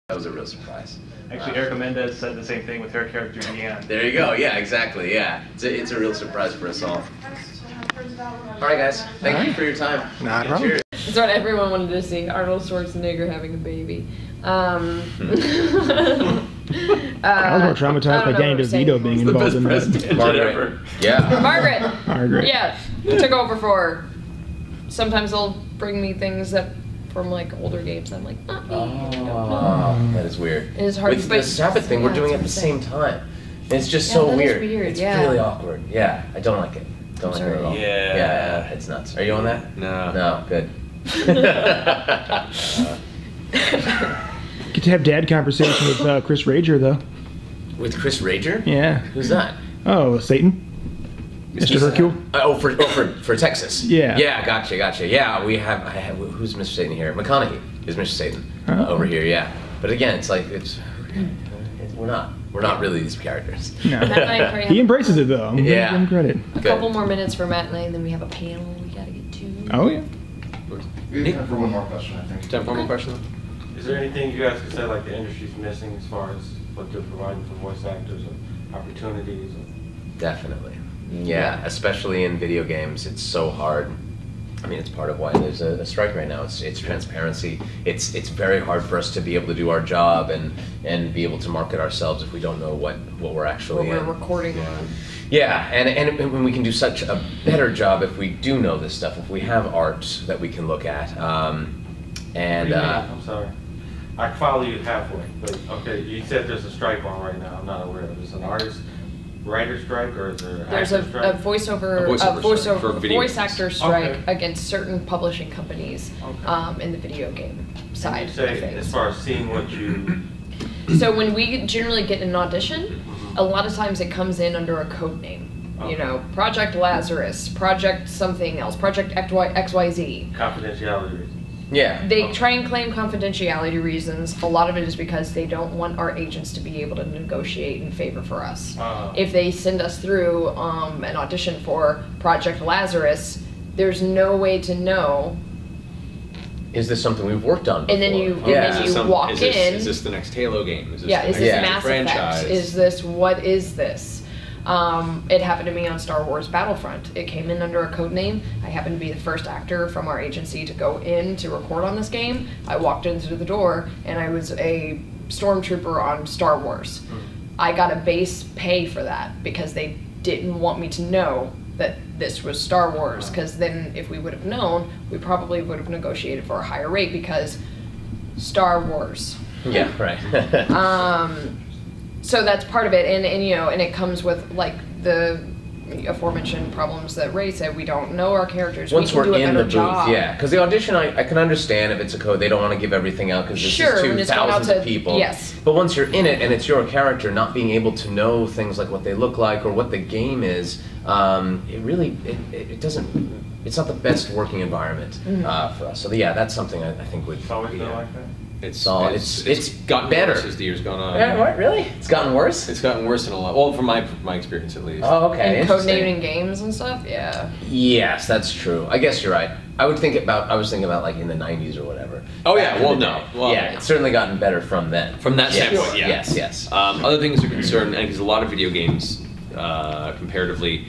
That was a real surprise. Actually, Erica Mendez said the same thing with her character, Deanne. There you go. Yeah, exactly. Yeah, it's a real surprise for us all. All right, guys. Thank you for your time. Not a problem. Cheers. It's what everyone wanted to see. Arnold Schwarzenegger having a baby. I was more traumatized by Danny DeVito being involved in that. Margaret. Yeah. Margaret. Yeah. Took over for her. Sometimes they'll bring me things that from like older games. I'm like, not me. I don't know. That is weird. It is hard. With the Sabbath thing, we're doing it at the same time. It's just so weird. It's really awkward. Yeah, I don't like it. Don't like it at all. Yeah, it's nuts. Are you on that? No. No, good. Get to have dad conversation with Chris Rager though. With Chris Rager? Yeah. Who's that? Oh, Satan. Mr. Hercule. For Texas. Yeah. Yeah, gotcha. Yeah, I have. Who's Mr. Satan here? McConaughey is Mr. Satan over here. Yeah, but again, it's like we're not really these characters. No. He embraces it though. I'm giving him credit. A couple more minutes for Matt and I, and then we have a panel we gotta get to. Oh yeah. We have time for one more question, I think. Time for one more question? Is there anything you guys could say like the industry's missing as far as what they're providing for voice actors or opportunities? Definitely. Yeah, especially in video games, it's so hard. I mean, it's part of why there's a strike right now. It's transparency. It's very hard for us to be able to do our job and be able to market ourselves if we don't know what we're actually what we're recording on. Yeah, and we can do such a better job if we do know this stuff, if we have art that we can look at. I'm sorry. I follow you halfway, but okay, you said there's a strike on right now. I'm not aware of it. Is it an writer strike or is there There's a voice actor strike against certain publishing companies in the video game side. You say, of things. As far as seeing what you... So when we generally get an audition, a lot of times it comes in under a code name. You know, Project Lazarus, Project something else, Project XYZ. Confidentiality reasons. Yeah. They try and claim confidentiality reasons. A lot of it is because they don't want our agents to be able to negotiate in favor for us. If they send us through an audition for Project Lazarus, there's no way to know. Is this something we've worked on before? And then you walk in. Is this the next Halo game? Is this is this Mass franchise? Effect? Is this, what is this? It happened to me on Star Wars Battlefront. It came in under a code name. I happened to be the first actor from our agency to go in to record on this game. I walked in through the door and I was a stormtrooper on Star Wars. I got a base pay for that because they didn't want me to know that this was Star Wars, because then if we would have known, we probably would have negotiated for a higher rate because Star Wars. Yeah, right. So that's part of it, and you know, and it comes with like the aforementioned problems that Ray said. We don't know our characters. Once we can we're do a in better the booth, job. yeah. Because the audition, I can understand if it's a code, they don't want to give everything out because this is to thousands of people. Yes. But once you're in it and it's your character, not being able to know things like what they look like or what the game is, it doesn't. It's not the best working environment for us. So yeah, that's something I think would. It's always been like that. It's gotten better worse as the years gone on. Yeah, what, really? It's gotten worse? It's gotten worse in a lot. Well, from my experience at least. Oh, okay. And codenaming games and stuff, yeah. Yes, that's true. I guess you're right. I was thinking about like in the 90s or whatever. Oh yeah, well no. Well, yeah, it's certainly gotten better from then. From that standpoint, yeah. Yes. Other things are concerned, and because a lot of video games, comparatively,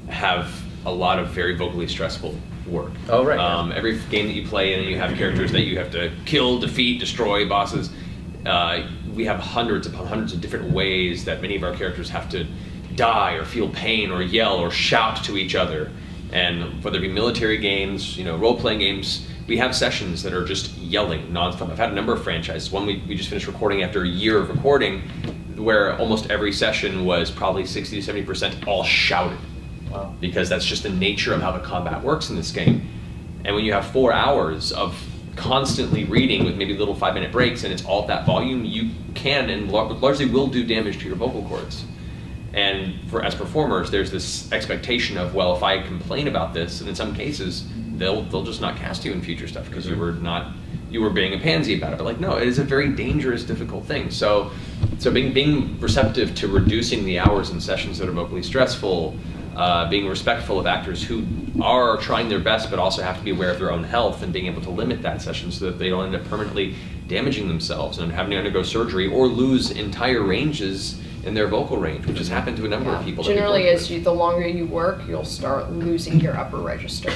have a lot of very vocally stressful work. Oh, right. Every game that you play and you have characters that you have to kill, defeat, destroy, bosses. We have hundreds upon hundreds of different ways that many of our characters have to die or feel pain or yell or shout to each other. And whether it be military games, role-playing games, we have sessions that are just yelling nonstop. I've had a number of franchises. One we just finished recording after a year of recording, where almost every session was probably 60 to 70% all shouted. Because that's just the nature of how the combat works in this game. And when you have 4 hours of constantly reading with maybe little 5-minute breaks and it's all at that volume, you can and largely will do damage to your vocal cords. And as performers, there's this expectation of, well, if I complain about this, and in some cases, they'll just not cast you in future stuff because you were being a pansy about it. But like, no, it is a very dangerous, difficult thing. So being receptive to reducing the hours in sessions that are vocally stressful, being respectful of actors who are trying their best, but also have to be aware of their own health and being able to limit that session so that they don't end up permanently damaging themselves and having to undergo surgery or lose entire ranges in their vocal range, which has happened to a number of people. Generally, the longer you work, you'll start losing your upper register.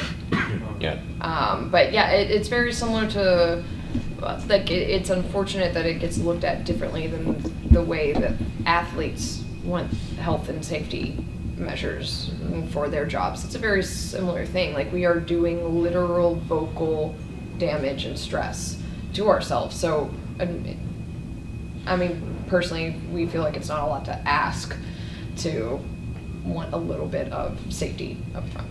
Yeah. But yeah, it's very similar to, like, it's unfortunate that it gets looked at differently than the way that athletes want health and safety measures for their jobs. It's a very similar thing. Like, we are doing literal vocal damage and stress to ourselves. So, I mean, personally, we feel like it's not a lot to ask to want a little bit of safety up front.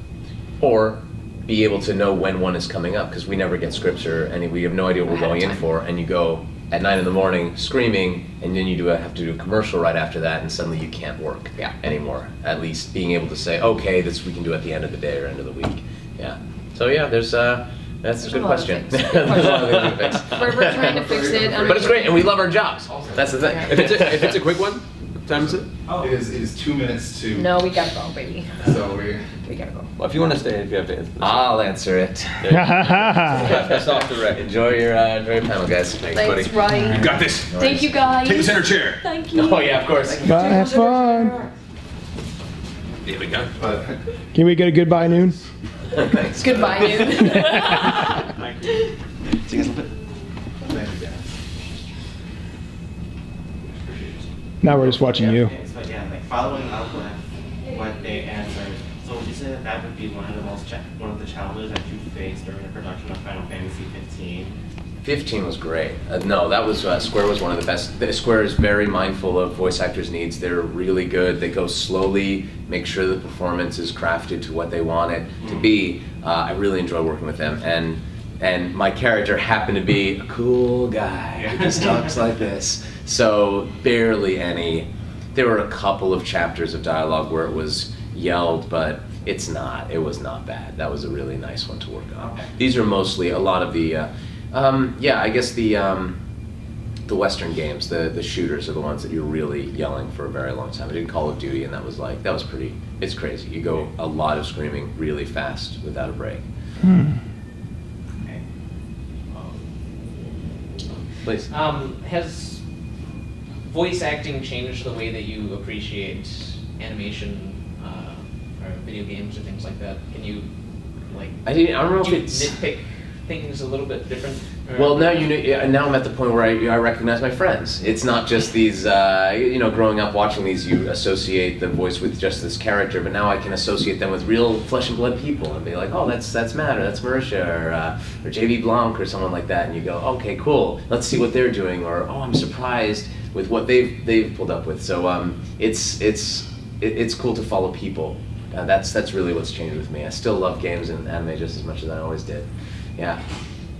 Or be able to know when one is coming up, because we never get scripts we have no idea what we're going in for, and you go at 9 in the morning screaming, and then you have to do a commercial right after that, and suddenly you can't work anymore. At least being able to say, okay, this we can do at the end of the day or end of the week. Yeah. So yeah, that's a good question. There's a lot of things to fix. We're trying to fix it. But it's great, and we love our jobs. That's the thing. Yeah. If it's a quick one, what time is it? Oh. It is 2 minutes to. No, we gotta go, baby. So we gotta go. Well, if you want to stay, if you have to answer. I'll answer it. That's off the record. Enjoy your panel, guys. Thanks, buddy. Ryan. You got this. Thank you, guys. Take the center chair. Thank you. Oh yeah, of course. Bye, have fun. There we go. Can we get a goodbye noon? Thanks. Goodbye, dude. See you guys a little bit. Thank you, guys. Now we're just watching you. But yeah, like following up with what they answered. So would you say that that would be one of the challenges that you faced during the production of Final Fantasy 15? 15 was great. No, that was Square was one of the best. Square is very mindful of voice actors' needs. They're really good. They go slowly, make sure the performance is crafted to what they want it to be. I really enjoy working with them, and my character happened to be a cool guy who just talks like this. So barely any. There were a couple of chapters of dialogue where it was yelled, but it was not bad. That was a really nice one to work on. Okay. These are mostly a lot of the. I guess the Western games, the shooters are the ones that you're really yelling for a very long time. I did Call of Duty, and that was pretty. It's crazy. You go a lot of screaming really fast without a break. Okay. Please. Has voice acting changed the way that you appreciate animation or video games or things like that? Can you I don't know if it's nitpick things a little bit different? Well, now now I'm at the point where I recognize my friends. It's not just these, growing up watching these, you associate the voice with just this character, but now I can associate them with real flesh and blood people and be like, oh, that's Matt, or that's Mercer, or JV Blanc, or someone like that, and you go, okay, cool, let's see what they're doing, or oh, I'm surprised with what they've pulled up with. So it's cool to follow people. That's really what's changed with me. I still love games and anime just as much as I always did. Yeah,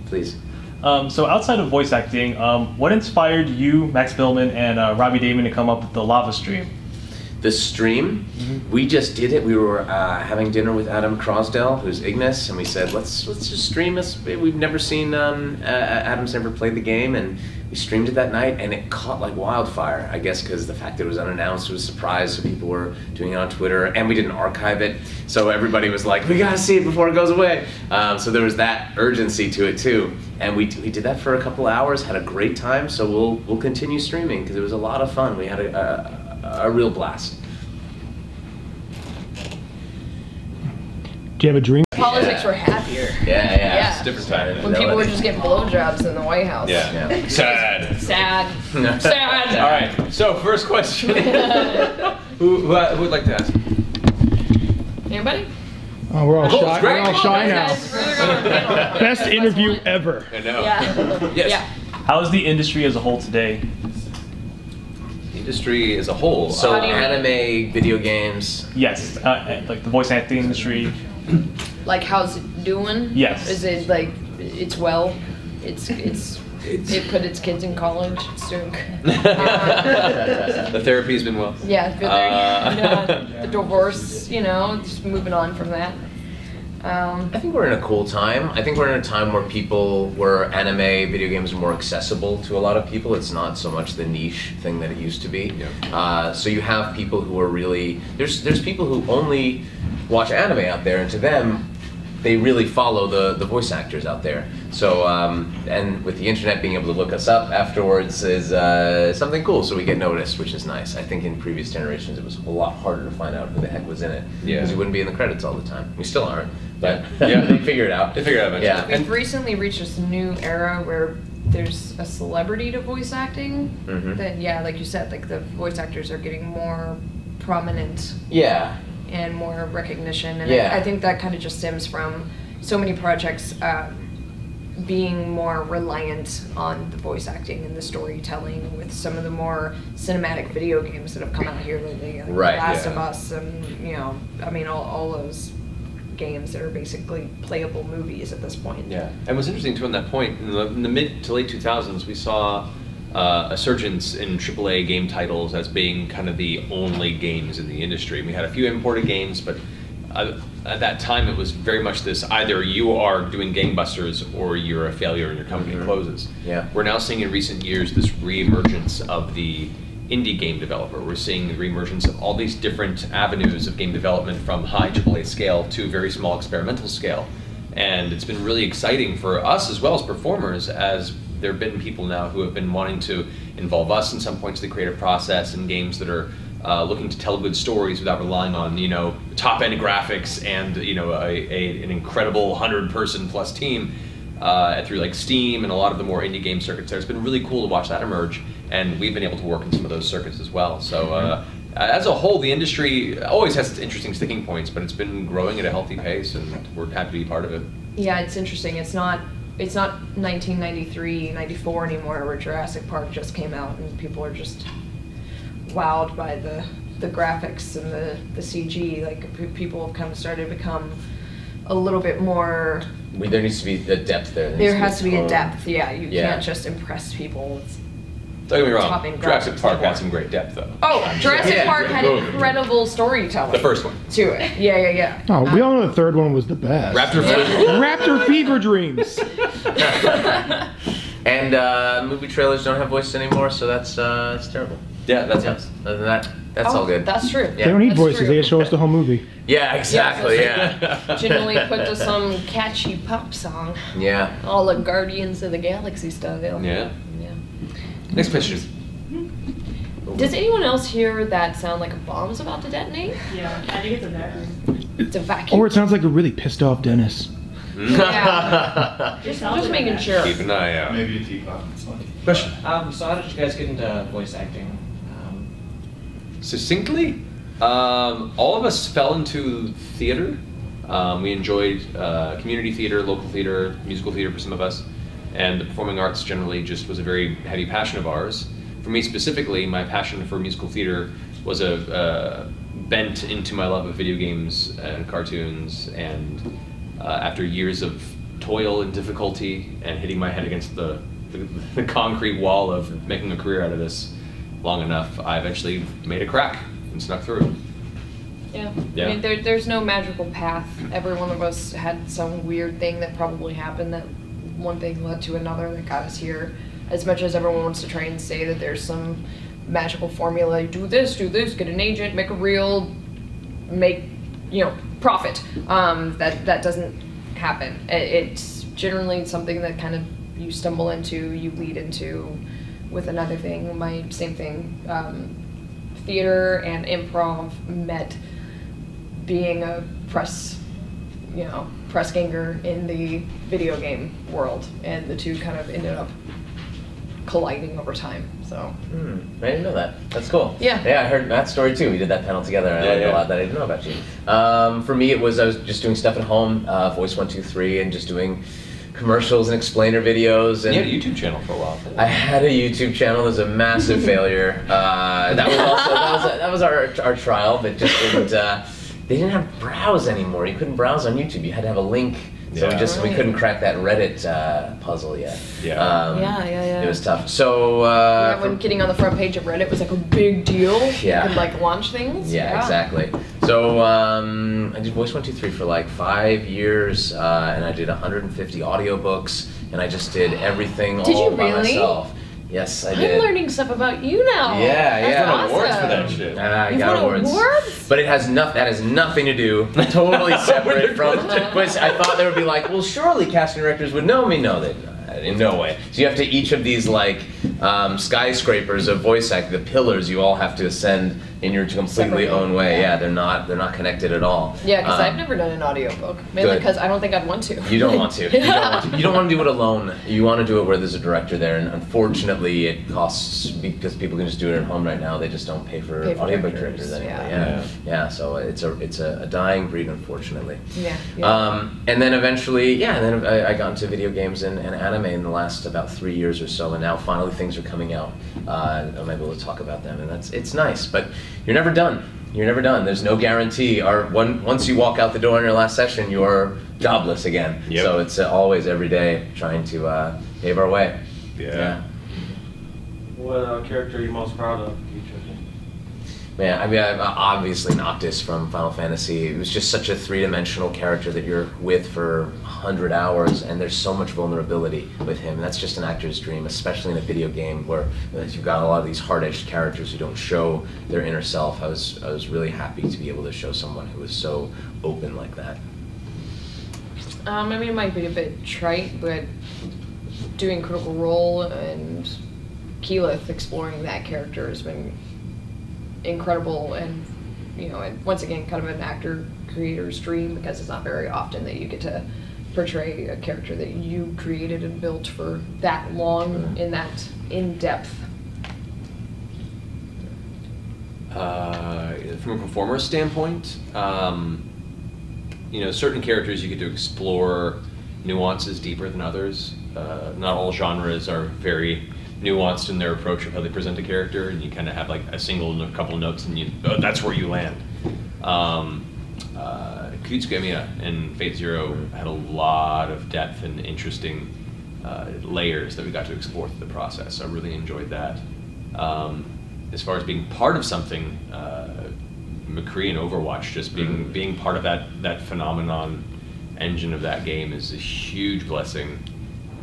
please. So outside of voice acting, what inspired you, Max Billman, and Robbie Damon to come up with the Lava Stream? The stream, we just did it. We were having dinner with Adam Crosdell, who's Ignis, and we said, let's just stream this. We've never seen, Adam's never played the game, and we streamed it that night, and it caught like wildfire, I guess because the fact that it was unannounced, it was a surprise, so people were doing it on Twitter, and we didn't archive it, so everybody was like, we gotta see it before it goes away. So there was that urgency to it too, and we did that for a couple hours, had a great time, so we'll continue streaming, because it was a lot of fun. We had a real blast. Do you have a dream? Politics were happier. Yeah. It's a different time. When people were just getting blowjobs in the White House. Yeah. Sad. Sad. Sad. All right. So first question. who would like to ask? Anybody? Oh, we're all shy. great. We're all shy now. now. Best interview ever. I know. Yeah. Yes. Yeah. How is the industry as a whole today? Industry as a whole. So How do you- anime, video games. Yes, like the voice acting industry. Like, how's it doing? Yes. Is it like it put its kids in college? It's doing good. The therapy's been well. Yeah, it's been the divorce, just moving on from that. I think we're in a cool time. I think we're in a time where anime, video games are more accessible to a lot of people. It's not so much the niche thing that it used to be. Yeah. So you have people who are really, there's people who only watch anime out there, and to them, they really follow the voice actors out there. So, and with the internet being able to look us up afterwards is something cool, so we get noticed, which is nice. I think in previous generations it was a lot harder to find out who the heck was in it. Because you wouldn't be in the credits all the time. We still aren't, but they figure it out. They figure it out eventually. Yeah. We've recently reached this new era where there's a celebrity to voice acting. That, yeah, like you said, like the voice actors are getting more prominent. Yeah. And more recognition, and Yeah. I think that kind of just stems from so many projects being more reliant on the voice acting and the storytelling with some of the more cinematic video games that have come out here lately, like Right, Last of Us, and you know, I mean, all those games that are basically playable movies at this point. Yeah, and what's interesting too on that point, in the mid to late 2000s, we saw a surgence in AAA game titles as being kind of the only games in the industry. We had a few imported games, but at that time it was very much this, either you are doing gangbusters or you're a failure and your company closes. Yeah. We're now seeing in recent years this re-emergence of the indie game developer. We're seeing the re-emergence of all these different avenues of game development, from high AAA scale to very small experimental scale. And it's been really exciting for us as well as performers, as there have been people now who have been wanting to involve us in some points of the creative process in games that are looking to tell good stories without relying on, you know, top-end graphics and, you know, an incredible 100-person plus team through like Steam and a lot of the more indie game circuits there. It's been really cool to watch that emerge, and we've been able to work in some of those circuits as well. So as a whole, the industry always has its interesting sticking points, but it's been growing at a healthy pace, and we're happy to be part of it. Yeah, it's interesting. It's not 1993, 94 anymore, where Jurassic Park just came out and people are just wowed by the graphics and the CG. Like, people have kind of started to become a little bit more... There needs to be a depth there. There has to be a depth, yeah. You can't just impress people with... Don't get me wrong, topping Jurassic graphics Park anymore. had some great depth, though. Oh, Jurassic Park had incredible storytelling. The first one. To it. Yeah. Oh, we all know the third one was the best. Raptor Fever Dreams. And movie trailers don't have voices anymore, so that's terrible. Yeah, that's Other than that, that's all good. That's true. They don't need That's voices, true. they just show us the whole movie. Yeah, exactly, yeah. Generally put to some catchy pop song. Yeah. All the Guardians of the Galaxy style. Yeah. Next question. Does anyone else hear that sound like a bomb's about to detonate? Yeah, I think it's a vacuum. It's a vacuum. Or it sounds like a really pissed off Dennis. Yeah. just making sure. Keep an eye out. Maybe a teapot. Question. So how did you guys get into voice acting? Succinctly, all of us fell into theater. We enjoyed community theater, local theater, musical theater for some of us, and the performing arts generally just was a very heavy passion of ours. For me specifically, my passion for musical theater was a bent into my love of video games and cartoons, and after years of toil and difficulty and hitting my head against the concrete wall of making a career out of this long enough, I eventually made a crack and snuck through. Yeah. Yeah. I mean, there's no magical path. Every one of us had some weird thing that probably happened, that one thing led to another that got us here. As much as everyone wants to try and say that there's some magical formula, do this, get an agent, make a reel, make, profit. That doesn't happen. It's generally something that kind of you stumble into, you lead into with another thing. My same thing. Theater and improv met being a press ganger in the video game world, and the two kind of ended up colliding over time. So I didn't know that. That's cool. Yeah. I heard Matt's story too. We did that panel together, and I learned a lot that I didn't know about you. For me, I was just doing stuff at home, Voice 123, and just doing commercials and explainer videos. And you had a YouTube channel for a while. I had a YouTube channel. It was a massive failure. That was our trial, but just didn't. They didn't have browse anymore. You couldn't browse on YouTube. You had to have a link. So we couldn't crack that Reddit puzzle yet. Yeah. It was tough. So when getting on the front page of Reddit was like a big deal. Yeah. You could launch things. Yeah, exactly. So I did Voice 123 for like 5 years, and I did 150 audiobooks, and I just did everything all by myself. Yes, I did. I'm learning stuff about you now. Yeah, That's yeah. awesome. Awards for that shit. I You've got won awards. awards? But it has that has nothing to do, totally separate from. But I thought they would be like, well, surely casting directors would know me. No, they in no way. So you have to each of these like skyscrapers of voice acting, the pillars, you all have to ascend in your completely own way. Yeah, they're not connected at all. Yeah, because I've never done an audiobook. Mainly because I don't think I'd want to. You don't want to. You don't want to. You don't want to do it alone. You want to do it where there's a director there, and unfortunately, it costs because people can just do it at home right now. They just don't pay for audiobook directors anyway. Yeah. So it's a dying breed, unfortunately. Yeah. And then eventually, and then I got into video games and anime in the last about 3 years or so, and now finally things are coming out. I'm able to talk about them, and it's nice. But you're never done. You're never done. There's no guarantee. Once you walk out the door in your last session, you're jobless again. Yep. So it's always every day trying to pave our way. Yeah. What character are you most proud of? Man, I mean, I'm obviously Noctis from Final Fantasy. It was just such a three-dimensional character that you're with for 100 hours, and there's so much vulnerability with him. And that's just an actor's dream, especially in a video game where you've got a lot of these hard-edged characters who don't show their inner self. I was really happy to be able to show someone who was so open like that. I mean, it might be a bit trite, but doing Critical Role and Keyleth, exploring that character has been incredible, and and once again, kind of an actor creator's dream, because it's not very often that you get to portray a character that you created and built for that long in that in-depth. From a performer standpoint, certain characters you get to explore nuances deeper than others. Not all genres are very nuanced in their approach of how they present a character, and you kind of have like a couple of notes, and that's where you land. Kutsuga Emiya in Fate Zero had a lot of depth and interesting layers that we got to explore through the process. I really enjoyed that. As far as being part of something, McCree and Overwatch, just being part of that phenomenon engine of that game is a huge blessing,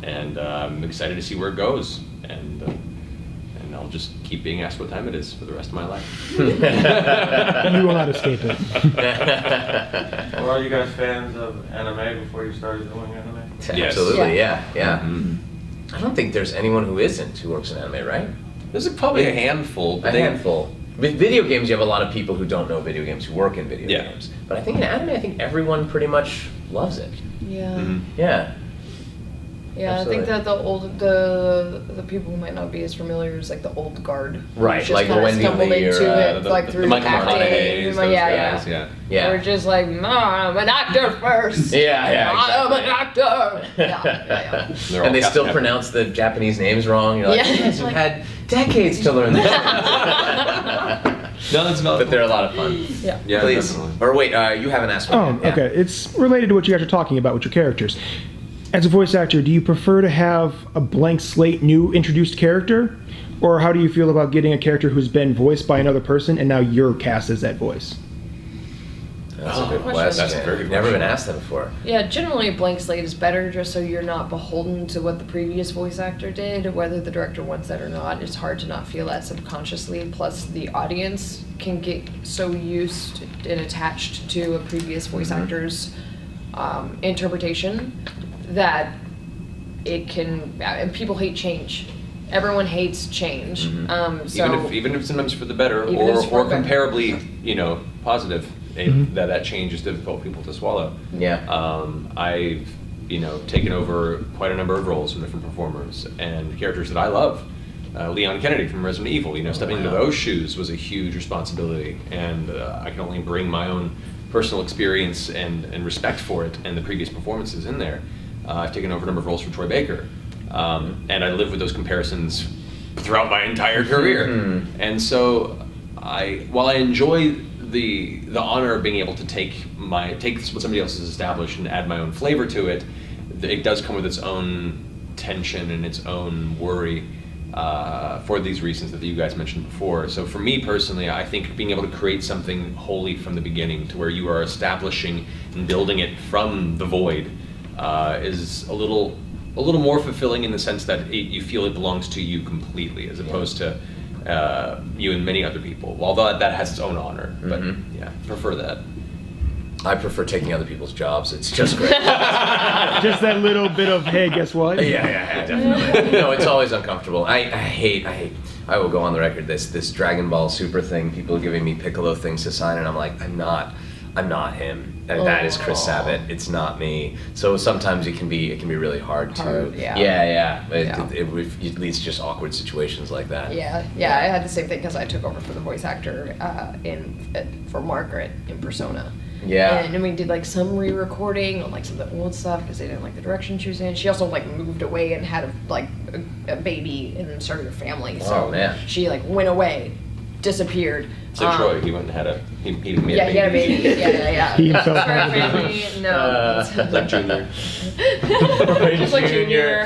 and I'm excited to see where it goes. And I'll just keep being asked what time it is for the rest of my life. You will not escape it. Were all you guys fans of anime before you started doing anime? Yes. Absolutely, yeah. I don't think there's anyone who isn't who works in anime, right? There's probably a handful. A handful. With video games, you have a lot of people who don't know video games who work in video games. But I think in anime, everyone pretty much loves it. Yeah. Yeah. Yeah, Absolutely. I think that the people who might not be as familiar is like the old guard. Right, just like kind of Wendy stumbled Lee into or, it like through Michael acting. McConaughey's, those guys, Yeah. We're just like, no, I'm an actor first. Yeah, I'm exactly. an actor. Yeah. They're all And they still Captain pronounce the Japanese names wrong. You're like, Yeah. you guys have had decades to learn this. No, that's not. But they're a lot of fun. Yeah. Yeah, Please. definitely. Or wait, you haven't asked one Oh, yet. Yeah. okay. It's related to what you guys are talking about with your characters. As a voice actor, do you prefer to have a blank slate, new introduced character? Or how do you feel about getting a character who's been voiced by another person and now you're cast as that voice? That's a good question. question. That's a very good Never been question. asked that before. Yeah, generally a blank slate is better, just so you're not beholden to what the previous voice actor did, whether the director wants that or not. It's hard to not feel that subconsciously, plus the audience can get so used and attached to a previous voice actor's interpretation that it can, and people hate change. Everyone hates change. So even if sometimes for the better, Even or if it's for the better. comparably, positive, that change is difficult for people to swallow. Yeah. I've taken over quite a number of roles from different performers and characters that I love. Leon Kennedy from Resident Evil. Stepping into those shoes was a huge responsibility, and I can only bring my own personal experience and respect for it and the previous performances in there. I've taken over a number of roles for Troy Baker, and I live with those comparisons throughout my entire career. And so, while I enjoy the honor of being able to take what somebody else has established and add my own flavor to it, it does come with its own tension and its own worry for these reasons that you guys mentioned before. So for me personally, I think being able to create something wholly from the beginning, to where you are establishing and building it from the void, is a little a little more fulfilling in the sense that you feel it belongs to you completely, as opposed to you and many other people. Although that has its own honor, but yeah, prefer that. I prefer taking other people's jobs. It's just great. Just that little bit of, hey, guess what? Yeah, definitely. No, it's always uncomfortable. I will go on the record, this Dragon Ball Super thing, people are giving me Piccolo things to sign, and I'm like, I'm not him. That is Chris Sabat. It's not me. So sometimes it can be really hard to. It leads to just awkward situations like that. Yeah. I had the same thing because I took over for the voice actor for Margaret in Persona. Yeah. And we did like some re-recording on like some of the old stuff because they didn't like the direction she was in. She also like moved away and had a baby and started a family. So she like went away, disappeared. So Troy, he went and had he made a baby. Yeah, he had a baby. Yeah. He himself had a baby. No. Like Junior. Just like Junior.